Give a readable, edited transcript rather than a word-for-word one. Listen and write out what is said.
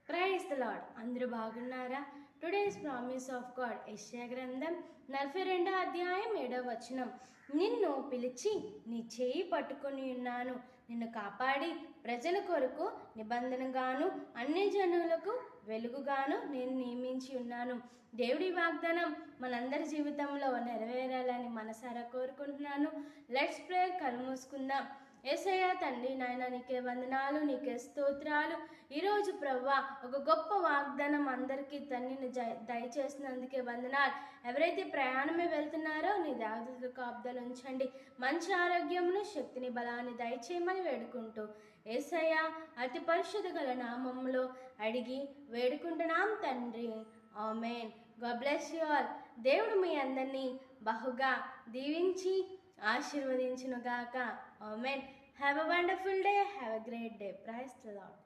Praise the lord. అందరూ బాగున్నారా? Today's promise of God యెషయా గ్రంథం 42వ అధ్యాయం 7వ వచనం. నిన్ను పిలిచి నీ చేయి పట్టుకొని ఉన్నాను, నిన్ను కాపాడి ప్రజల కొరకు నిబంధనగాను అన్ని జనులకు వెలుగుగాను నేను నియమించి ఉన్నాను. దేవుడి వాగ్దానం మనందరి జీవితంలో నెరవేరాలని మనసారా కోరుకుంటున్నాను. Let's pray. కళ్ళు మూసుకుందాం. యేసయ్యా తండ్రి, నాయన నీకే వందనాలు, నీకే స్తోత్రాలు. ఈరోజు ప్రవ్వా ఒక గొప్ప వాగ్దానం అందరికీ తండ్రిని దయచేసినందుకే వందనాలు. ఎవరైతే ప్రయాణమే వెళ్తున్నారో నీ దేవతల కాపుదలు ఉంచండి. మంచి ఆరోగ్యమును, శక్తిని, బలాన్ని దయచేయమని వేడుకుంటూ యేసయ్యా అతి పరిశుద్ధ గల నామములో అడిగి వేడుకుంటున్నాం తండ్రి, amen. God bless you all. దేవుడు మీ అందరినీ బహుగా దీవించి ఆశీర్వదించునుగాక. Amen. Have a wonderful day. Have a great day. Praise the lord.